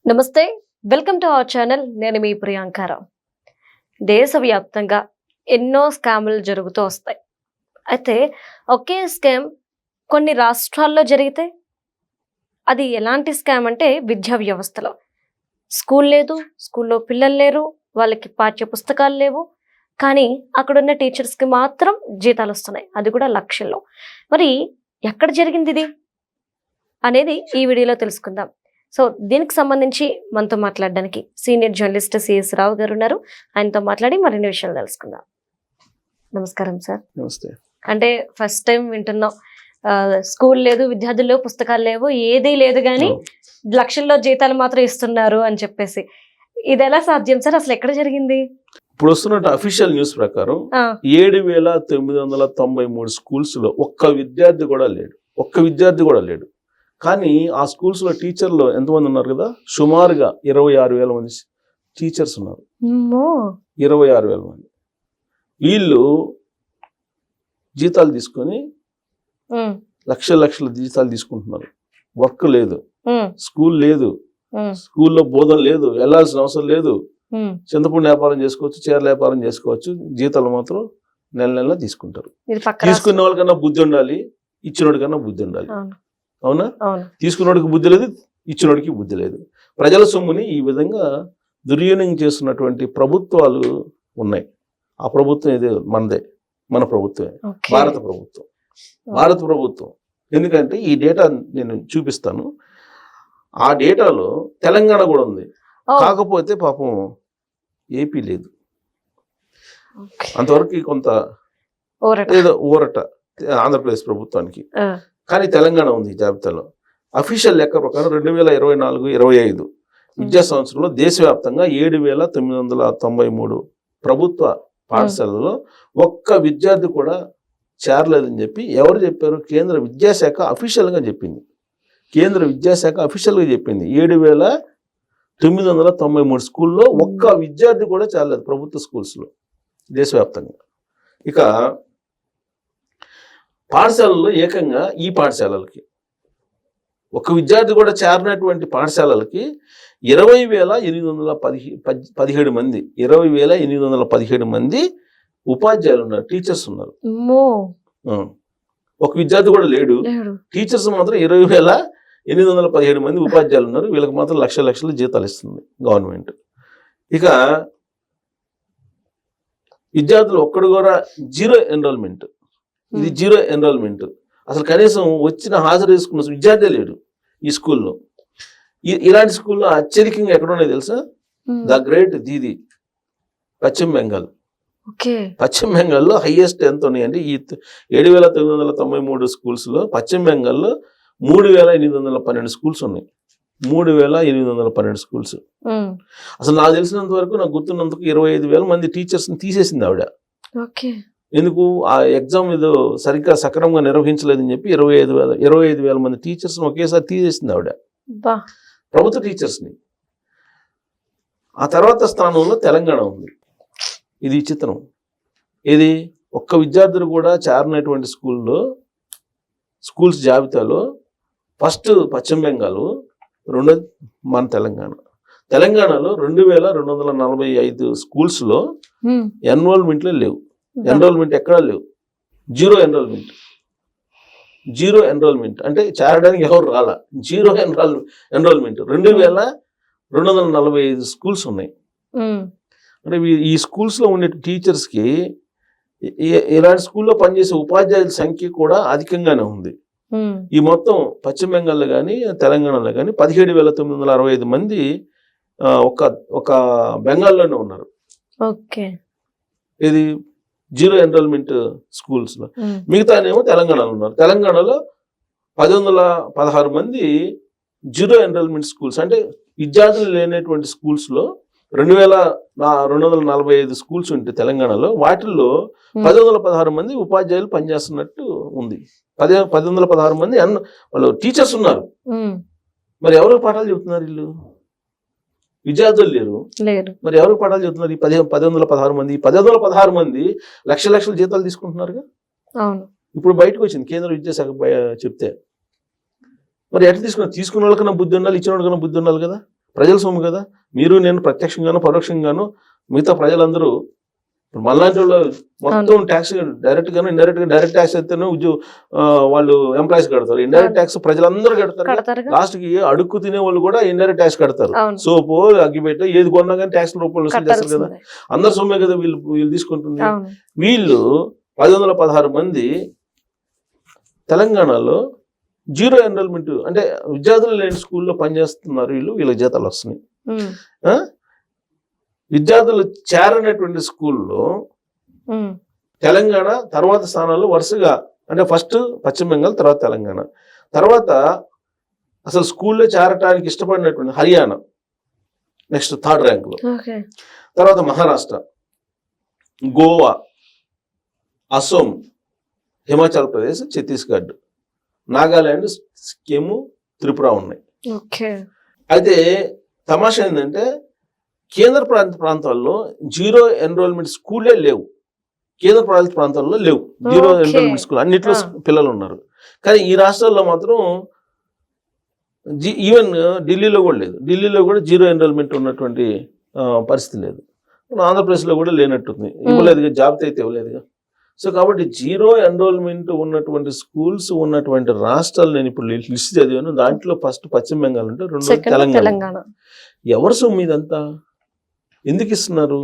నమస్తే, welcome to our channel. నేను మీ ప్రియాంకారావు. దేశవ్యాప్తంగా ఎన్నో స్కాములు జరుగుతూ వస్తాయి. అయితే ఒకే స్కామ్ కొన్ని రాష్ట్రాల్లో జరిగితే అది ఎలాంటి స్కామ్ అంటే విద్యా వ్యవస్థలో స్కూల్ లేదు, స్కూల్లో పిల్లలు లేరు, వాళ్ళకి పాఠ్య పుస్తకాలు లేవు, కానీ అక్కడున్న టీచర్స్కి మాత్రం జీతాలు వస్తున్నాయి, అది కూడా లక్షల్లో. మరి ఎక్కడ జరిగింది ఇది అనేది ఈ వీడియోలో తెలుసుకుందాం. సో దీనికి సంబంధించి మనతో మాట్లాడడానికి సీనియర్ జర్నలిస్ట్ సిఎస్ రావు గారు ఉన్నారు. ఆయనతో మాట్లాడి మరిన్ని విషయాలు తెలుసుకుందాం. నమస్కారం సార్. నమస్తే. అంటే ఫస్ట్ టైం వింటున్నాం, స్కూల్ లేదు, విద్యార్థులు పుస్తకాలు లేవు, ఏదీ లేదు, కానీ లక్షల్లో జీతాలు మాత్రం ఇస్తున్నారు అని చెప్పేసి. ఇది ఎలా సాధ్యం సార్? అసలు ఎక్కడ జరిగింది? ఇప్పుడు వస్తున్న అఫీషియల్ న్యూస్ ప్రకారం 7,993 స్కూల్స్ లో ఒక్క విద్యార్థి కూడా లేడు. కానీ ఆ స్కూల్స్ లో టీచర్లు ఎంతమంది ఉన్నారు కదా, సుమారుగా 26,000 మంది టీచర్స్ ఉన్నారు. 26,000 మంది. వీళ్ళు జీతాలు తీసుకొని లక్షల జీతాలు తీసుకుంటున్నారు. వర్క్ లేదు, స్కూల్ లేదు, స్కూల్లో బోధన లేదు, వెళ్లాల్సిన అవసరం లేదు, చింతపండు వ్యాపారం చేసుకోవచ్చు, చీరల వ్యాపారం చేసుకోవచ్చు, జీతాలు మాత్రం నెల తీసుకుంటారు. తీసుకున్న వాళ్ళకన్నా బుద్ధి ఉండాలి, ఇచ్చినోడికన్నా బుద్ధి ఉండాలి. అవునా? తీసుకున్నోడికి బుద్ధి లేదు, ఇచ్చినోడికి బుద్ధి లేదు. ప్రజల సొమ్ముని ఈ విధంగా దుర్వినియోగం చేస్తున్నటువంటి ప్రభుత్వాలు ఉన్నాయి. ఆ ప్రభుత్వం ఇదే మనదే, మన ప్రభుత్వమే, భారత ప్రభుత్వం. ఎందుకంటే ఈ డేటా నేను చూపిస్తాను. ఆ డేటాలో తెలంగాణ కూడా ఉంది, కాకపోతే పాపం ఏపీ లేదు. అంతవరకు కొంత ఏదో ఊరట ఆంధ్రప్రదేశ్ ప్రభుత్వానికి, కానీ తెలంగాణ ఉంది ఈ జాబితాలో. అఫీషియల్ లెక్క ప్రకారం 2024-25 విద్యా సంవత్సరంలో దేశవ్యాప్తంగా 7,993 ప్రభుత్వ పాఠశాలలో ఒక్క విద్యార్థి కూడా చేరలేదని చెప్పి ఎవరు చెప్పారు? కేంద్ర విద్యాశాఖ అఫీషియల్గా చెప్పింది. 7,993 స్కూల్లో ఒక్క విద్యార్థి కూడా చేరలేదు ప్రభుత్వ స్కూల్స్లో దేశవ్యాప్తంగా. ఇక పాఠశాలల్లో ఏకంగా ఈ పాఠశాలలకి ఒక విద్యార్థి కూడా చేరినటువంటి పాఠశాలలకి 20,817 మంది 20,817 మంది ఉపాధ్యాయులు ఉన్నారు, టీచర్స్ ఉన్నారు. ఒక విద్యార్థి కూడా లేడు, టీచర్స్ మాత్రం 20,817 మంది ఉపాధ్యాయులు ఉన్నారు. వీళ్ళకి మాత్రం లక్షల జీతాలు ఇస్తుంది గవర్నమెంట్. ఇక విద్యార్థులు ఒక్కడు కూడా జీరో ఎన్రోల్మెంట్. ఇది జీరో ఎన్రోల్మెంట్. అసలు కనీసం వచ్చిన హాజరు చేసుకున్న విద్యార్థి లేడు ఈ స్కూల్లో. ఇలాంటి స్కూల్లో అత్యధికంగా ఎక్కడ ఉన్నాయి తెలుసా? ద గ్రేట్ దీది, పశ్చిమ బెంగాల్. పశ్చిమ బెంగాల్లో హైయెస్ట్ ఎంత ఉన్నాయి అంటే ఈ 7,993 స్కూల్స్ లో పశ్చిమ బెంగాల్లో 3,812 స్కూల్స్ ఉన్నాయి. 3,812 స్కూల్స్. అసలు నాకు తెలిసినంత వరకు, నాకు గుర్తున్నందుకు 25,000 మంది టీచర్స్ ని తీసేసింది ఆవిడ. ఎందుకు? ఆ ఎగ్జామ్ ఏదో సరిగ్గా సక్రమంగా నిర్వహించలేదని చెప్పి 25,000 మంది టీచర్స్ ఒకేసారి తీసేసింది ఆవిడ, ప్రభుత్వ టీచర్స్ ని. ఆ తర్వాత స్థానంలో తెలంగాణ ఉంది. ఇది విచిత్రం. ఇది ఒక్క విద్యార్థులు కూడా చేరినటువంటి స్కూల్స్ జాబితాలో ఫస్ట్ పశ్చిమ బెంగాల్, రెండోది మన తెలంగాణలో 2,245 స్కూల్స్ లో ఎన్రోల్మెంట్లే లేవు. ఎన్రోల్మెంట్ ఎక్కడా లేవు. జీరో ఎన్రోల్మెంట్ అంటే చేరడానికి ఎవరు రాలా. Zero enrolment. 2,245 స్కూల్స్ ఉన్నాయి. అంటే ఈ స్కూల్స్ లో ఉండే టీచర్స్ కి ఇలాంటి స్కూల్లో పనిచేసే ఉపాధ్యాయుల సంఖ్య కూడా అధికంగానే ఉంది. ఈ మొత్తం పశ్చిమ బెంగాల్లో కానీ తెలంగాణలో కానీ 17,965 మంది ఒక బెంగాల్లోనే ఉన్నారు. ఇది జీరో ఎన్రోల్మెంట్ స్కూల్స్ లో. మిగతానేమో తెలంగాణలో ఉన్నారు. తెలంగాణలో 1,116 మంది జీరో ఎన్రోల్మెంట్ స్కూల్స్, అంటే విద్యార్థులు లేనటువంటి స్కూల్స్ లో 2,245 స్కూల్స్ ఉంటే తెలంగాణలో, వాటిల్లో 1,116 మంది ఉపాధ్యాయులు పనిచేస్తున్నట్టు ఉంది. 1,116 మంది వాళ్ళు టీచర్స్ ఉన్నారు. మరి ఎవరికి పాఠాలు చెబుతున్నారు వీళ్ళు? విద్యార్థులు లేరు, మరి ఎవరికి పాఠాలు చెబుతున్నారు? ఈ 1,116 మంది. 1,116 మంది లక్షల జీతాలు తీసుకుంటున్నారుగా. ఇప్పుడు బయటకు వచ్చింది కేంద్ర విద్యాశాఖ చెప్తే. మరి ఎట్లా తీసుకున్న వాళ్ళకన్నా బుద్ధి ఉండాలి, ఇచ్చిన వాళ్ళకన్నా బుద్ధి ఉండాలి కదా. ప్రజల సొమ్ము కదా. మీరు నేను ప్రత్యక్షంగాను పరోక్షంగాను మిగతా ప్రజలందరూ మళ్ళాంటి వాళ్ళు మొత్తం ట్యాక్స్ డైరెక్ట్ గాను ఇండైరెక్ట్ గా, డైరెక్ట్ ట్యాక్స్ అయితేనే వాళ్ళు ఎంప్లాయీస్ కడతారు, ఇండైరెక్ట్ ట్యాక్స్ ప్రజలందరూ కడతారు. లాస్ట్ కి అడుక్కు తినే వాళ్ళు కూడా ఇండైరెక్ట్ ట్యాక్స్ కడతారు. సోపు అగ్గిపెట్ట ఏది కొన్నా కానీ ట్యాక్స్ రూపంలో వసూలు చేస్తారు కదా. అందరు సొమ్మే కదా వీళ్ళు తీసుకుంటుంది. వీళ్ళు 116 మంది తెలంగాణలో జీరో ఎన్రోల్మెంట్, అంటే విద్యార్థులు లేని స్కూల్లో పనిచేస్తున్నారు. వీళ్ళకి జీతాలు వస్తున్నాయి. విద్యార్థులు చేరనటువంటి స్కూల్లో తెలంగాణ తర్వాత స్థానాల్లో వరుసగా, అంటే ఫస్ట్ పశ్చిమ బెంగాల్, తర్వాత తెలంగాణ, తర్వాత అసలు స్కూల్లో చేరటానికి ఇష్టపడినటువంటి హర్యానా నెక్స్ట్ 3rd ర్యాంకులో, తర్వాత మహారాష్ట్ర, గోవా, అసోం, హిమాచల్ ప్రదేశ్, ఛత్తీస్గఢ్, నాగాలాండ్, సిక్కిం, త్రిపుర ఉన్నాయి. అయితే తమాషా ఏంటంటే కేంద్ర ప్రాంతాల్లో జీరో ఎన్రోల్మెంట్ స్కూలే లేవు. కేంద్ర పాలిత ప్రాంతాల్లో లేవు జీరో ఎన్రోల్మెంట్ స్కూల్, అన్నిట్లో పిల్లలు ఉన్నారు. కానీ ఈ రాష్ట్రాల్లో మాత్రం ఈవెన్ ఢిల్లీలో కూడా లేదు. ఢిల్లీలో కూడా జీరో ఎన్రోల్మెంట్ ఉన్నటువంటి పరిస్థితి లేదు. ఆంధ్రప్రదేశ్లో కూడా లేనట్టుంది, ఇవ్వలేదుగా, జాబితా అయితే ఇవ్వలేదుగా. సో కాబట్టి జీరో ఎన్రోల్మెంట్ ఉన్నటువంటి స్కూల్స్ ఉన్నటువంటి రాష్ట్రాలు నేను ఇప్పుడు లిస్ట్ చదివాను. దాంట్లో ఫస్ట్ పశ్చిమ బెంగాల్ ఉంటే, 2 తెలంగాణ. ఎవరు సొమ్ము ఇదంతా? ఎందుకు ఇస్తున్నారు?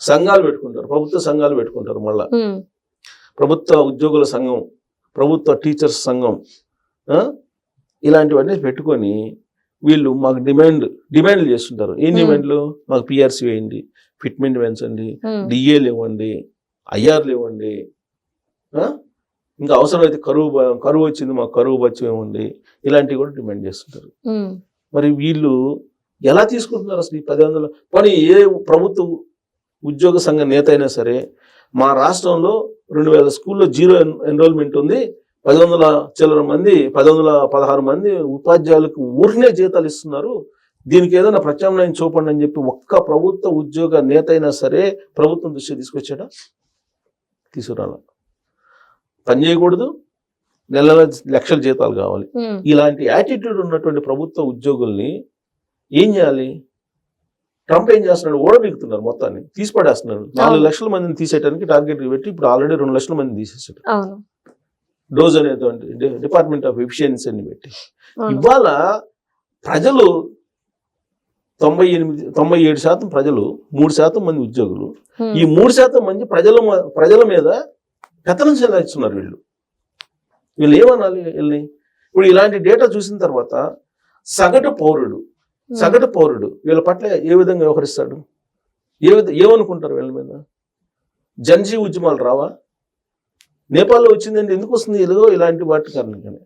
సంఘాలు పెట్టుకుంటారు, ప్రభుత్వ సంఘాలు పెట్టుకుంటారు. మళ్ళా ప్రభుత్వ ఉద్యోగుల సంఘం, ప్రభుత్వ టీచర్స్ సంఘం, ఇలాంటివన్నీ పెట్టుకొని వీళ్ళు మాకు డిమాండ్లు చేస్తుంటారు. ఏం డిమాండ్లు? మాకు పిఆర్సీ వేయండి, ఫిట్మెంట్ పెంచండి, డిఏలు ఇవ్వండి, ఐఆర్లు ఇవ్వండి, ఇంకా అవసరమైతే కరువు వచ్చింది మాకు కరువు బత్యం ఇవ్వండి, ఇలాంటివి కూడా డిమాండ్ చేస్తుంటారు. మరి వీళ్ళు ఎలా తీసుకుంటున్నారు అసలు ఈ 10,000? కానీ ఏ ప్రభుత్వ ఉద్యోగ సంఘ నేత అయినా సరే, మా రాష్ట్రంలో 2,000 స్కూల్లో జీరో ఎన్రోల్మెంట్ ఉంది, 1,116 మంది ఉపాధ్యాయులకు ఊరినే జీతాలు ఇస్తున్నారు, దీనికి ఏదైనా ప్రత్యామ్నాయం చూపండి అని చెప్పి ఒక్క ప్రభుత్వ ఉద్యోగ నేత అయినా సరే ప్రభుత్వం దృష్టి తీసుకొచ్చాడా? తీసుకురాల. పని చేయకూడదు, నెల లక్షల జీతాలు కావాలి. ఇలాంటి యాటిట్యూడ్ ఉన్నటువంటి ప్రభుత్వ ఉద్యోగుల్ని ఏం చేయాలి? ట్రంప్ ఏం చేస్తున్నాడు? ఓడబీగుతున్నారు, మొత్తాన్ని తీసి పడేస్తున్నాడు. 4 లక్షల మందిని తీసేయడానికి టార్గెట్ పెట్టి ఇప్పుడు ఆల్రెడీ 2 లక్షల మంది తీసేసాడు. డోజ్ అనేటువంటి డిపార్ట్మెంట్ ఆఫ్ ఎఫిషియన్సీ అని పెట్టి ఇవాళ ప్రజలు 97% ప్రజలు, 3% మంది ఉద్యోగులు, ఈ 3% మంది ప్రజల మీద పెత్తనం చెల్లిస్తున్నారు. వీళ్ళు ఏమనాలి వీళ్ళని? ఇప్పుడు ఇలాంటి డేటా చూసిన తర్వాత సగటు పౌరుడు వీళ్ళ పట్ల ఏ విధంగా వ్యవహరిస్తాడు? ఏమనుకుంటారు వీళ్ళ మీద? జన్జీ ఉద్యమాలు రావా? నేపాల్లో వచ్చిందంటే ఎందుకు వస్తుంది? ఏదో ఇలాంటి వాటి కారణంగానే.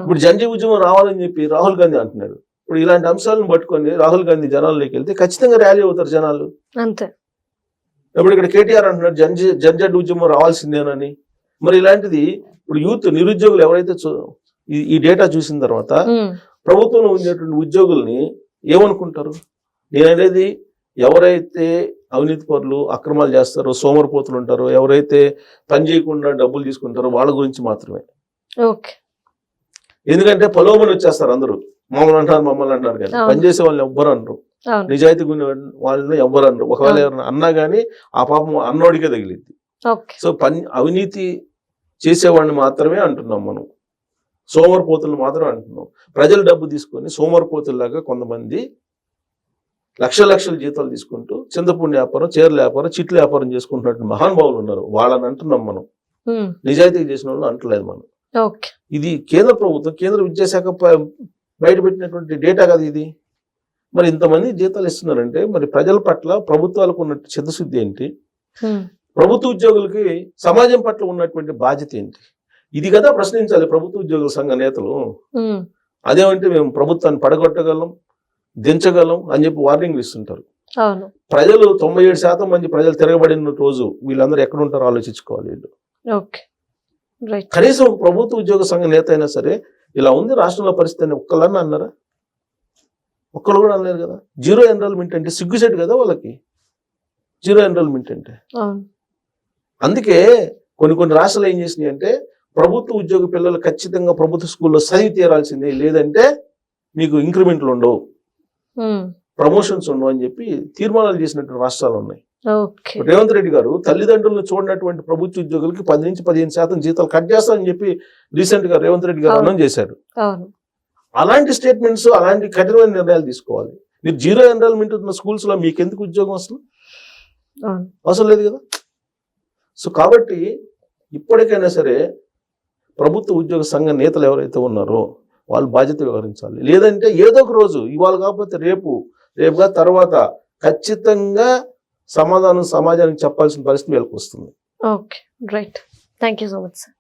ఇప్పుడు జన్జీ ఉద్యమం రావాలని చెప్పి రాహుల్ గాంధీ అంటున్నాడు. ఇప్పుడు ఇలాంటి అంశాలను పట్టుకొని రాహుల్ గాంధీ జనాల్లోకి వెళ్తే ఖచ్చితంగా ర్యాలీ అవుతారు జనాలు. అంతే. ఇప్పుడు ఇక్కడ కేటీఆర్ అంటున్నాడు జన్జడ్ ఉద్యమం రావాల్సిందేనని. మరి ఇలాంటిది ఇప్పుడు యూత్ నిరుద్యోగులు ఎవరైతే ఈ డేటా చూసిన తర్వాత ప్రభుత్వంలో ఉండేటువంటి ఉద్యోగుల్ని ఏమనుకుంటారు? నేననేది ఎవరైతే అవినీతి పరులు, అక్రమాలు చేస్తారో, సోమరిపోతులు ఉంటారో, ఎవరైతే పని చేయకుండా డబ్బులు తీసుకుంటారో వాళ్ళ గురించి మాత్రమే. ఎందుకంటే పొలోమని వచ్చేస్తారు అందరూ, మమ్మల్ని అంటారు కానీ పనిచేసే వాళ్ళని ఎవ్వరు అనరు, నిజాయితీ వాళ్ళని ఎవ్వరు అనరు. ఒకవేళ ఎవరైనా అన్నా కానీ ఆ పాపం అన్నోడికే తగిలిద్ది. సో అవినీతి చేసేవాడిని మాత్రమే అంటున్నాం మనం, సోమరిపోతులు మాత్రం అంటున్నాం. ప్రజలు డబ్బు తీసుకొని సోమరిపోతుల్లాగా కొంతమంది లక్షల జీతాలు తీసుకుంటూ చింతపండు వ్యాపారం, చీరల వ్యాపారం, చిట్ల వ్యాపారం చేసుకుంటున్నట్టు మహానుభావులు ఉన్నారు. వాళ్ళని అంటున్నాం మనం, నిజాయితీ చేసిన వాళ్ళు అంటలేదు మనం. ఇది కేంద్ర ప్రభుత్వం, కేంద్ర విద్యాశాఖ బయటపెట్టినటువంటి డేటా కదా ఇది. మరి ఇంతమంది జీతాలు ఇస్తున్నారంటే మరి ప్రజల పట్ల ప్రభుత్వాలకు ఉన్నట్టు చిత్తశుద్ధి ఏంటి? ప్రభుత్వ ఉద్యోగులకి సమాజం పట్ల ఉన్నటువంటి బాధ్యత ఏంటి? ఇది కదా ప్రశ్నించాలి ప్రభుత్వ ఉద్యోగుల సంఘ నేతలు. అదేమంటే మేము ప్రభుత్వాన్ని పడగొట్టగలం, దించగలం అని చెప్పి వార్నింగ్లు ఇస్తుంటారు. ప్రజలు 97% మంది ప్రజలు తిరగబడిన రోజు వీళ్ళందరూ ఎక్కడ ఉంటారో ఆలోచించుకోవాలి వీళ్ళు. కనీసం ప్రభుత్వ ఉద్యోగ సంఘ నేత అయినా సరే ఇలా ఉంది రాష్ట్రంలో పరిస్థితి అని ఒక్కళ్ళన్నా అన్నారా? ఒక్కళ్ళు కూడా అనలేరు కదా. జీరో ఎన్రోల్మెంట్ అంటే సిగ్గుసేటు కదా వాళ్ళకి, జీరో ఎన్రోల్మెంట్ అంటే. అందుకే కొన్ని రాష్ట్రాలు ఏం చేసినాయి అంటే ప్రభుత్వ ఉద్యోగ పిల్లలు ఖచ్చితంగా ప్రభుత్వ స్కూల్లో చదివి తీరాల్సిందే, లేదంటే మీకు ఇంక్రిమెంట్లు ఉండవు. ప్రమోషన్స్ ఉండవు అని చెప్పి తీర్మానాలు చేసినటువంటి రాష్ట్రాలు ఉన్నాయి. ఓకే. రేవంత్ రెడ్డి గారు తల్లిదండ్రులను చూడనటువంటి ప్రభుత్వ ఉద్యోగులకి 10 నుంచి 15% జీతాలు కట్ చేస్తారని చెప్పి రీసెంట్ గా రేవంత్ రెడ్డి గారు అనౌన్స్ చేశారు. అవును. అలాంటి స్టేట్మెంట్స్, అలాంటి కఠినమైన నిర్ణయాలు తీసుకోవాలి. మీరు జీరో ఎన్రోల్మెంట్ ఉన్న స్కూల్స్ లో మీకు ఎందుకు ఉద్యోగం అసలు అవును. అవసరం లేదు కదా. సో కాబట్టి ఇప్పటికైనా సరే ప్రభుత్వ ఉద్యోగ సంఘ నేతలు ఎవరైతే ఉన్నారో వాళ్ళు బాధ్యత వ్యవహరించాలి. లేదంటే ఏదో ఒక రోజు, ఇవాళ కాకపోతే రేపుగా తర్వాత ఖచ్చితంగా సమాధానం సమాజానికి చెప్పాల్సిన పరిస్థితి వీళ్ళకి వస్తుంది. Okay, right. Thank you so much sir.